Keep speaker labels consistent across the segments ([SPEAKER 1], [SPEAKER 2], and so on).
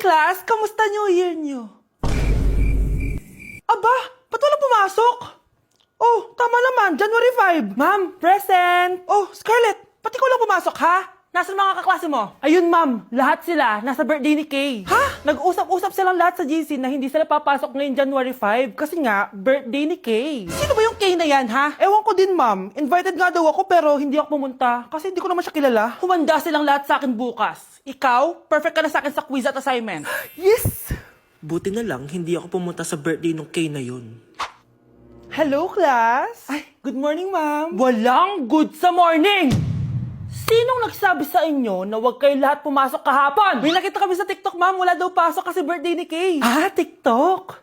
[SPEAKER 1] class, kamusta New Year nyo? Aba, ba't wala pumasok? Oh, tama naman, January 5. Ma'am, present. Oh, Scarlett, ba't ikaw lang pumasok, ha? Nasaan mga kaklase mo? Ayun, ma'am. Lahat sila nasa birthday ni Kay. Ha? Nag-usap-usap silang lahat sa GC na hindi sila papasok ngayong January 5 kasi nga, birthday ni Kay. Sino ba yung Kay na yan, ha? Ewan ko din, ma'am. Invited nga daw ako pero hindi ako pumunta kasi hindi ko naman siya kilala. Humanda silang lahat sa akin bukas. Ikaw, perfect ka na sa akin sa quiz at assignment. Yes!
[SPEAKER 2] Buti na lang, hindi ako pumunta sa birthday nung Kay na yun.
[SPEAKER 1] Hello, class? Ay, good morning, ma'am. Walang good sa morning! Sinong nagsabi sa inyo na huwag kayo lahat pumasok kahapon? May nakita kami sa TikTok, ma'am. Wala daw pasok kasi birthday ni Kay. Ah, TikTok?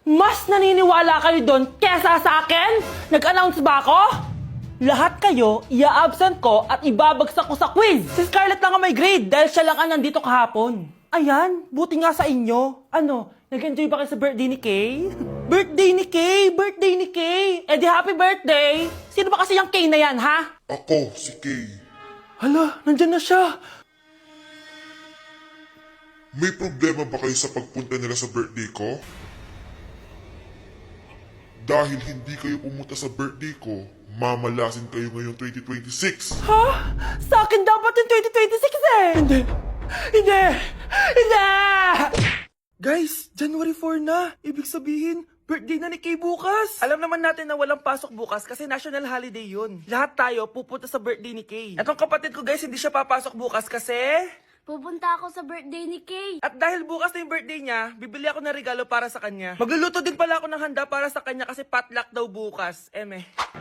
[SPEAKER 1] Mas naniniwala kayo doon kesa sa akin? Nag-announce ba ako? Lahat kayo, ia-absent ko at ibabagsak ko sa quiz. Si Scarlett lang ang may grade dahil siya lang ang nandito kahapon. Ayan, buti nga sa inyo. Ano, nag-enjoy ba kayo sa birthday ni Kay? Birthday ni Kay! Birthday ni Kay! Eh di happy birthday! Sino ba kasi yung Kay na yan, ha?
[SPEAKER 3] Ako, si Kay.
[SPEAKER 1] Hala, nandyan na siya.
[SPEAKER 3] May problema ba kayo sa pagpunta nila sa birthday ko? Dahil hindi kayo pumunta sa birthday ko, mamalasin kayo ngayong 2026.
[SPEAKER 1] Ha? Sa akin dapat yung 2026 eh! Hindi! Hindi! Hindi! Guys, January 4 na. Ibig sabihin, birthday na ni Kay bukas. Alam naman natin na walang pasok bukas kasi national holiday yun. Lahat tayo pupunta sa birthday ni Kay. Etong kapatid ko guys, hindi siya papasok bukas kasi...
[SPEAKER 4] Pupunta ako sa birthday ni Kay.
[SPEAKER 1] At dahil bukas na yung birthday niya, bibili ako ng regalo para sa kanya. Magluluto din pala ako ng handa para sa kanya kasi potluck daw bukas.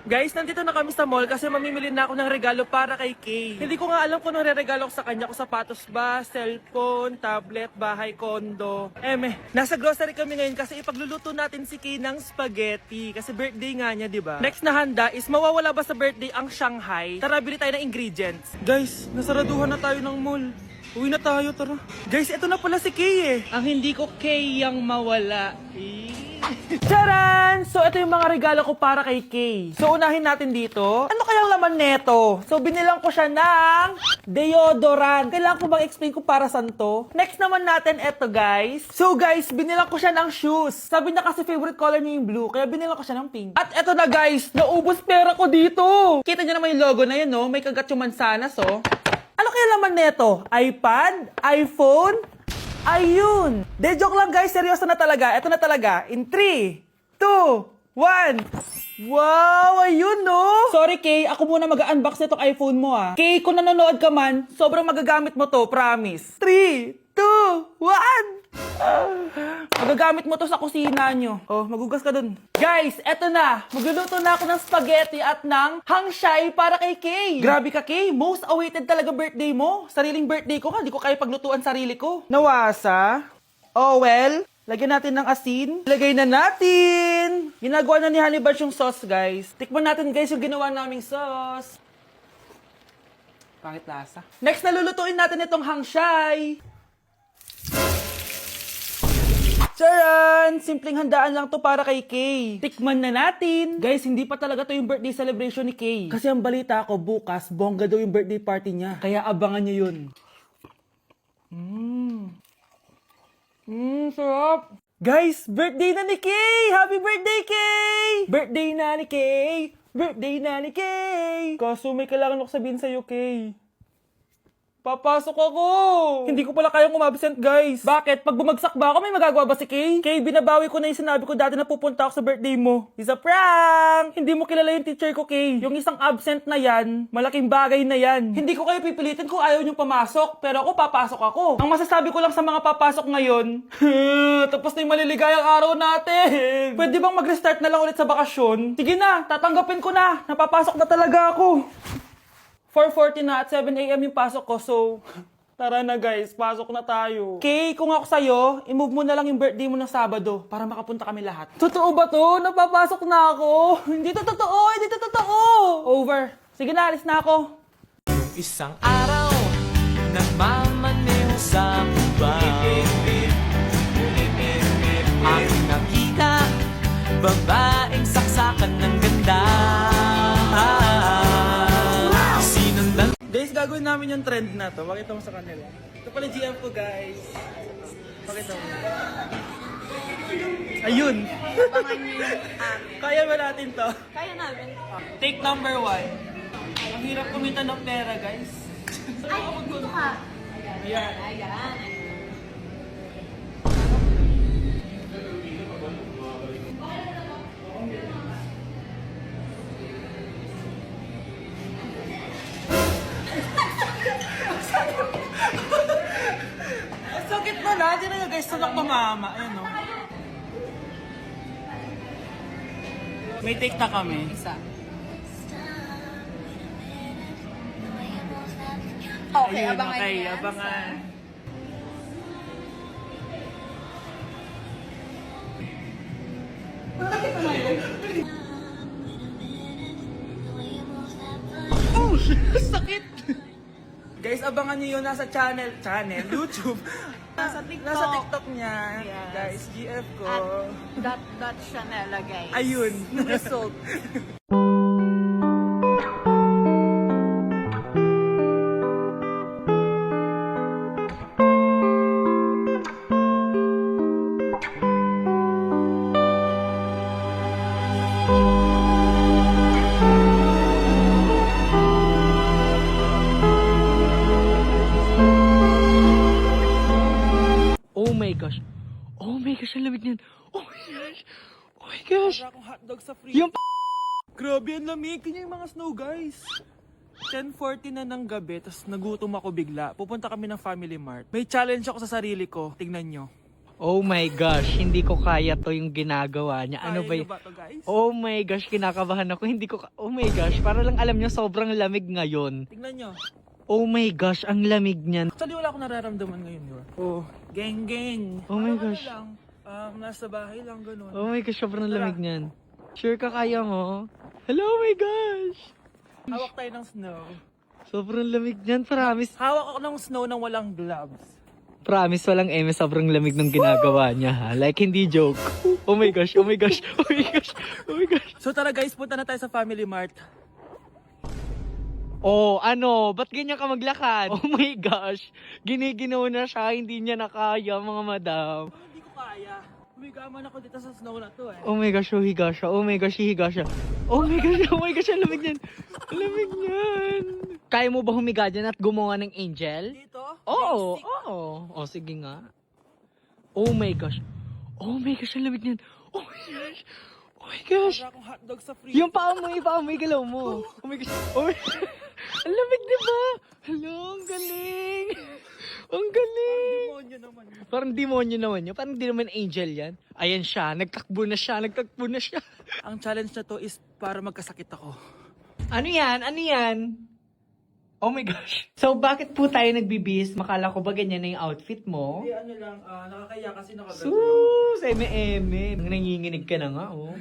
[SPEAKER 1] Guys, nandito na kami sa mall kasi mamimili na ako ng regalo para kay Kay. Hindi ko nga alam kung anong re-regalo ko sa kanya. Kung sapatos ba, cellphone, tablet, bahay, kondo. Nasa grocery kami ngayon kasi ipagluluto natin si Kay ng spaghetti. Kasi birthday nga niya, di ba? Next na handa is mawawala ba sa birthday ang Shanghai? Tara, bili tayo ng ingredients. Guys, nasaraduhan na tayo ng mall. Uwi na tayo, tara. Guys, ito na pala si Kay eh. Ang hindi ko Kay yang mawala. Charan! So, ito yung mga regalo ko para kay Kay. So, unahin natin dito. Ano kayang laman neto? So, binilang ko siya ng deodorant. Kailangan ko bang explain kung para saan to? Next naman natin ito, guys. So, guys, binilang ko siya ng shoes. Sabi na kasi favorite color niya yung blue, kaya binilang ko siya ng pink. At ito na, guys. Naubos pera ko dito. Kita niyo naman yung logo na yun, no? May kagat yung mansanas, oh. Ano kaya laman neto? iPad? iPhone? Ayun! De, joke lang guys, seryoso na talaga. Ito na talaga. In 3, 2, 1. Wow! Ayun no! Sorry Kay, ako muna mag-unbox nitong iPhone mo ah. Kay, kung nanonood ka man, sobrang magagamit mo to, promise. 3, 2, 1! Magagamit mo to sa kusina nyo. Oh, magugas ka dun. Guys, eto na. Magluluto na ako ng spaghetti at ng hangshai para kay Kay. Grabe ka, Kay. Most awaited talaga birthday mo. Sariling birthday ko ka. Di ko kaya paglutuan sarili ko. Nawasa? Oh, well. Lagyan natin ng asin. Lagay na natin. Ginagawa na ni Honey Bunch yung sauce, guys. Tikman natin, guys, yung ginawa naming sauce. Pangit lasa. Next, nalulutuin natin itong hangshai. Charan! Simpleng handaan lang to para kay Kay. Tikman na natin. Guys, hindi pa talaga to yung birthday celebration ni Kay. Kasi ang balita ko, bukas, bongga daw yung birthday party niya. Kaya abangan niyo yun. Sarap. Guys, birthday na ni Kay! Happy birthday, Kay! Birthday na ni Kay! Birthday na ni Kay! Kaso may kailangan ako sabihin sa'yo, Kay. Papasok ako! Hindi ko pala kayang umabsent, guys. Bakit? Pag bumagsak ba ako, may magagawa ba si Kay? Kay, binabawi ko na yung sinabi ko dati na pupunta ako sa birthday mo. It's a prank! Hindi mo kilala yung teacher ko, Kay. Yung isang absent na yan, malaking bagay na yan. Hindi ko kayo pipilitin kung ayaw niyong pamasok, pero ako papasok ako. Ang masasabi ko lang sa mga papasok ngayon, tapos na yung maliligayang araw natin. Pwede bang mag-restart na lang ulit sa bakasyon? Sige na, tatanggapin ko na. Napapasok na talaga ako. 4:40 na at 7 AM yung pasok ko, so tara na guys, pasok na tayo. Kay, kung ako sa'yo, i-move mo na lang yung birthday mo ng Sabado para makapunta kami lahat. Totoo ba to? Napapasok na ako? Hindi to totoo! Hindi to totoo! Over. Sige na, alis na ako.
[SPEAKER 5] Isang araw, nagmamaneho sa baba. Aking nakita, babaeng saksakan ng ganda.
[SPEAKER 1] Guys, gagawin namin yung trend na to. Pakita mo sa kanila. Ito pala GM ko, guys. Pakita mo. Ayun.
[SPEAKER 6] Abangan niyo yung amin.
[SPEAKER 1] Kaya ba natin to?
[SPEAKER 6] Kaya namin.
[SPEAKER 1] Take number 1. Ang hirap kumita ng pera, guys.
[SPEAKER 6] Ay, dito ka.
[SPEAKER 1] Ayan.
[SPEAKER 6] Ayan.
[SPEAKER 1] Ang sakit na na. Diyan na guys, tulak pa mama. Ayan o. May take na kami.
[SPEAKER 6] Isa. Okay,
[SPEAKER 1] Ayun,
[SPEAKER 6] abangan
[SPEAKER 1] okay,
[SPEAKER 6] niyo yan.
[SPEAKER 1] abangan. Oh, sakit! Guys, abangan niyo yun nasa channel, YouTube.
[SPEAKER 6] Nasa TikTok.
[SPEAKER 1] Nasa TikTok niya.
[SPEAKER 6] Yes.
[SPEAKER 1] Guys, GF ko.
[SPEAKER 6] Dot Chanela, guys.
[SPEAKER 1] Ayun.
[SPEAKER 6] Result.
[SPEAKER 5] Oh my gosh. Oh my gosh, ang lamig niyan. Oh my gosh. Oh my gosh.
[SPEAKER 1] Para akong hotdog sa free.
[SPEAKER 5] Yung
[SPEAKER 1] Grabe, ang lamig. Kanya yung mga snow, guys. 10:40 na ng gabi, tapos nagutom ako bigla. Pupunta kami ng Family Mart. May challenge ako sa sarili ko. Tingnan nyo.
[SPEAKER 5] Oh my gosh, hindi ko kaya to yung ginagawa niya. Ano
[SPEAKER 1] Kaya
[SPEAKER 5] ba
[SPEAKER 1] nyo
[SPEAKER 5] yun?
[SPEAKER 1] ba to, guys?
[SPEAKER 5] Oh my gosh, kinakabahan ako. Hindi ko oh my gosh, para lang alam niyo sobrang lamig ngayon.
[SPEAKER 1] Tingnan nyo.
[SPEAKER 5] Oh my gosh, ang lamig niyan.
[SPEAKER 1] Actually, wala akong nararamdaman ngayon, di ba? Oh, geng.
[SPEAKER 5] Oh my
[SPEAKER 1] Parang
[SPEAKER 5] gosh.
[SPEAKER 1] Ano lang, nasa bahay lang, ganun.
[SPEAKER 5] Oh my gosh, sobrang
[SPEAKER 1] Tara.
[SPEAKER 5] lamig niyan. Sure ka kaya mo? Hello, oh my gosh.
[SPEAKER 1] Hawak tayo ng snow.
[SPEAKER 5] Sobrang lamig niyan, promise.
[SPEAKER 1] Hawak ako ng snow nang walang gloves.
[SPEAKER 5] Promise, walang eme, sobrang lamig ng ginagawa niya ha. Like, hindi joke. Oh my gosh, oh my gosh, oh my gosh, oh my gosh.
[SPEAKER 1] So tara guys, punta na tayo sa Family Mart.
[SPEAKER 5] Oh, ano? Ba't ganyan ka maglakad? Oh my gosh. Giniginaw na siya, hindi niya nakaya, mga madam.
[SPEAKER 1] Hindi ko kaya. Humigaman ako dito sa snow na to eh.
[SPEAKER 5] Oh my gosh, higa siya. Oh my gosh, higa siya. Oh my gosh, ang lamig niyan. Ang lamig niyan. Kaya mo ba humiga dyan at gumawa ng angel?
[SPEAKER 1] Dito?
[SPEAKER 5] Oo,
[SPEAKER 1] Basic.
[SPEAKER 5] oo. Oh, sige nga. Oh my gosh. Oh my gosh, ang lamig niyan. Oh my gosh. Oh my gosh.
[SPEAKER 1] Para akong hotdog sa free.
[SPEAKER 5] Yung paa mo, galaw mo. Oh my gosh. Oh my... Ang lamig, di ba? Hello, ang galing. Ang galing.
[SPEAKER 1] Demonyo naman yun.
[SPEAKER 5] Parang demonyo naman yun. Parang di naman angel yan. Ayan siya. Nagtakbo na siya.
[SPEAKER 1] Ang challenge na to is para magkasakit ako.
[SPEAKER 5] Ano yan? Ano yan? Oh my gosh. So, bakit po tayo nagbibis? Makala ko ba ganyan na yung outfit mo?
[SPEAKER 1] Hindi, ano lang, nakakaya kasi nakagano.
[SPEAKER 5] Sus! Eme-eme. Nanginginig ka na nga, oh.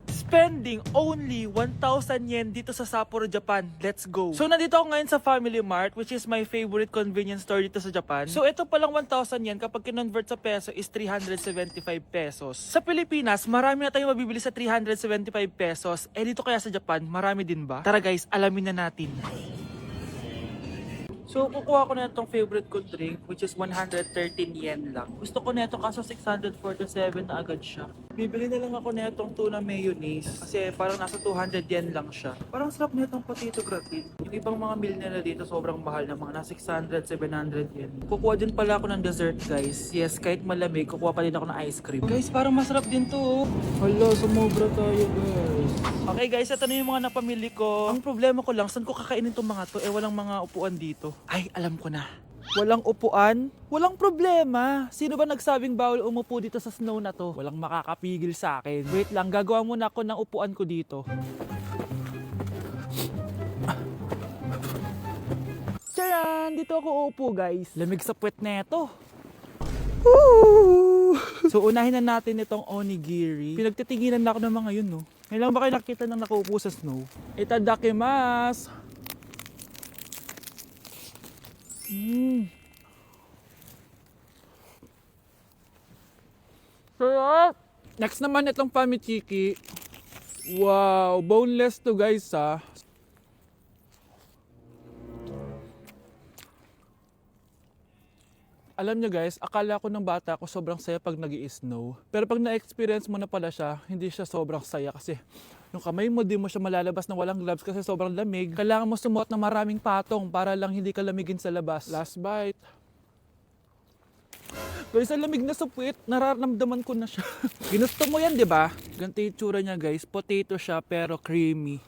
[SPEAKER 1] Spending only 1,000 yen dito sa Sapporo, Japan. Let's go. So, nandito ako ngayon sa Family Mart, which is my favorite convenience store dito sa Japan. So, ito palang 1,000 yen kapag kinonvert sa peso is 375 pesos. Sa Pilipinas, marami na tayong mabibili sa 375 pesos. Eh, dito kaya sa Japan, marami din ba? Tara guys, alamin na natin. So, kukuha ko na itong favorite ko drink, which is 113 yen lang. Gusto ko na ito kaso 647 na agad siya. Bibili na lang ako na itong tuna mayonnaise kasi parang nasa 200 yen lang siya. Parang sarap na itong potato gratin. Yung ibang mga meal nila dito sobrang mahal na mga na 600, 700 yen. Kukuha din pala ako ng dessert guys. Yes, kahit malamig, kukuha pa din ako ng ice cream. Guys, parang masarap din to. Hala, sumobra tayo guys. Okay guys, ito na yung mga napamili ko. Ang problema ko lang, saan ko kakainin itong mga to? Eh, walang mga upuan dito. Ay, alam ko na. Walang upuan? Walang problema. Sino ba nagsabing bawal umupo dito sa snow na to? Walang makakapigil sa akin. Wait lang, gagawa muna ako ng upuan ko dito. Tcharan! Dito ako uupo guys. Lamig sa puwet na ito. So unahin na natin itong onigiri. Pinagtitinginan na ako ng mga yun, no? Ngayon lang ba kayo nakita ng nakaupo sa snow? Itadakimasu! Sarap! Next naman itong pamichiki. Wow, boneless to guys ha. Alam nyo guys, akala ko ng bata ko sobrang saya pag nag-i-snow. Pero pag na-experience mo na pala siya, hindi siya sobrang saya kasi yung kamay mo di mo siya malalabas na walang gloves kasi sobrang lamig. Kailangan mo sumuot ng maraming patong para lang hindi ka lamigin sa labas. Last bite. Guys, ang lamig na sa puwit, nararamdaman ko na siya. Ginusto mo yan, di ba? Ganito yung tsura niya guys, potato siya pero creamy.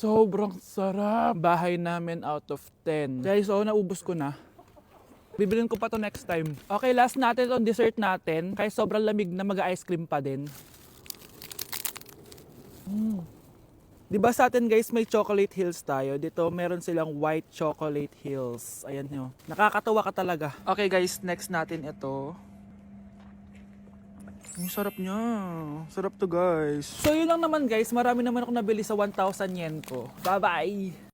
[SPEAKER 1] Sobrang sarap. Bahay namin out of 10. Guys, naubos ko na. Bibilin ko pa to next time. Okay, last natin on dessert natin. Kaya sobrang lamig na mag-ice cream pa din. Diba sa atin guys, may chocolate hills tayo. Dito meron silang white chocolate hills. Ayan nyo. Nakakatawa ka talaga. Okay guys, next natin ito. Ang sarap niya. Sarap to guys. So yun lang naman guys. Marami naman ako nabili sa 1,000 yen ko. Bye-bye!